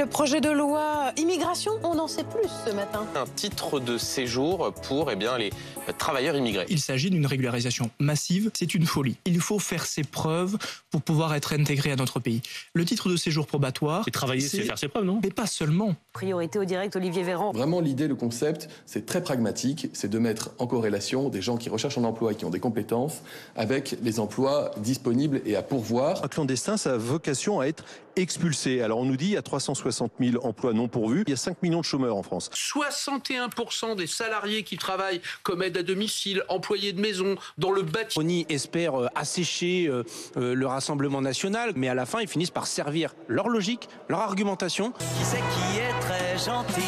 Le projet de loi immigration, on en sait plus ce matin. Un titre de séjour pour les travailleurs immigrés. Il s'agit d'une régularisation massive, c'est une folie. Il faut faire ses preuves pour pouvoir être intégré à notre pays. Le titre de séjour probatoire... Et travailler, c'est faire ses preuves, non? Mais pas seulement. Priorité au direct, Olivier Véran. Vraiment, l'idée, le concept, c'est très pragmatique, c'est de mettre en corrélation des gens qui recherchent un emploi et qui ont des compétences avec les emplois disponibles et à pourvoir. Un clandestin, ça a vocation à être expulsé. Alors on nous dit il y a 360 000 emplois non pourvus, il y a 5 millions de chômeurs en France. 61% des salariés qui travaillent comme aide à domicile, employés de maison, dans le bâtiment. Oni espère assécher le Rassemblement national, mais à la fin, ils finissent par servir leur logique, leur argumentation. Qui c'est qui est très gentil?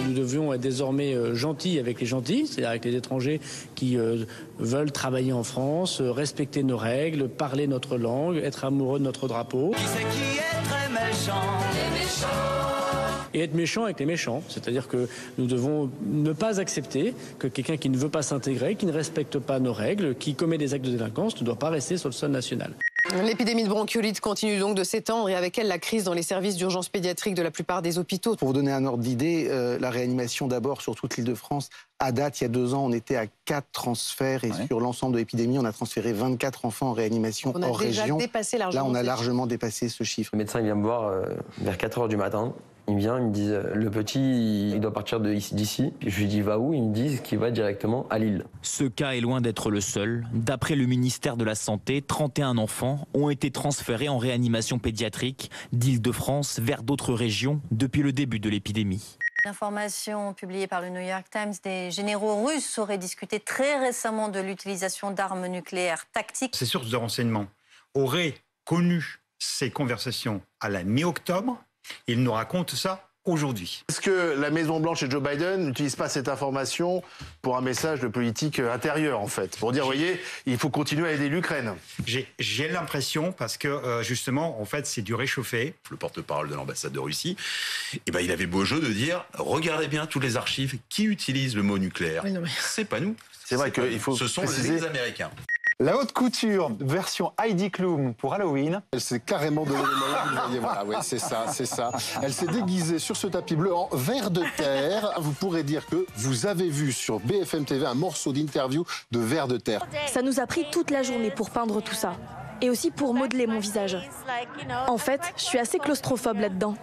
Nous devions être désormais gentils avec les gentils, c'est-à-dire avec les étrangers qui veulent travailler en France, respecter nos règles, parler notre langue, être amoureux de notre drapeau. Qui c'est qui est très méchant? Les méchants. Et être méchant avec les méchants, c'est-à-dire que nous devons ne pas accepter que quelqu'un qui ne veut pas s'intégrer, qui ne respecte pas nos règles, qui commet des actes de délinquance, ne doit pas rester sur le sol national. L'épidémie de bronchiolite continue donc de s'étendre et avec elle la crise dans les services d'urgence pédiatrique de la plupart des hôpitaux. Pour vous donner un ordre d'idée, la réanimation d'abord sur toute l'Île-de-France, à date, il y a 2 ans, on était à 4 transferts et sur l'ensemble de l'épidémie, on a transféré 24 enfants en réanimation hors région. Dépassé largement. Là, on a largement dépassé ce chiffre. Le médecin vient me voir vers 4 h du matin. Il vient, il me dit le petit, il doit partir d'ici. Je lui dis va où? Il me dit qu'il va directement à Lille. Ce cas est loin d'être le seul. D'après le ministère de la Santé, 31 enfants ont été transférés en réanimation pédiatrique d'Île-de-France vers d'autres régions depuis le début de l'épidémie. Information publiée par le New York Times, des généraux russes auraient discuté très récemment de l'utilisation d'armes nucléaires tactiques. Ces sources de renseignement auraient connu ces conversations à la mi-octobre. Il nous raconte ça aujourd'hui. Est-ce que la Maison-Blanche et Joe Biden n'utilisent pas cette information pour un message de politique intérieure, en fait? Pour dire, vous voyez, il faut continuer à aider l'Ukraine. J'ai l'impression, parce que justement, en fait, c'est du réchauffé. Le porte-parole de l'ambassade de Russie, il avait beau jeu de dire, regardez bien toutes les archives qui utilisent le mot nucléaire. Oui, c'est pas nous. C'est vrai qu'il faut Ce sont préciser... les Américains. La haute couture, version Heidi Klum pour Halloween. Elle s'est carrément donné les moyens, vous le voyez, voilà, ouais, c'est ça, c'est ça. Elle s'est déguisée sur ce tapis bleu en ver de terre. Vous pourrez dire que vous avez vu sur BFM TV un morceau d'interview de ver de terre. Ça nous a pris toute la journée pour peindre tout ça. Et aussi pour modeler mon visage. En fait, je suis assez claustrophobe là-dedans.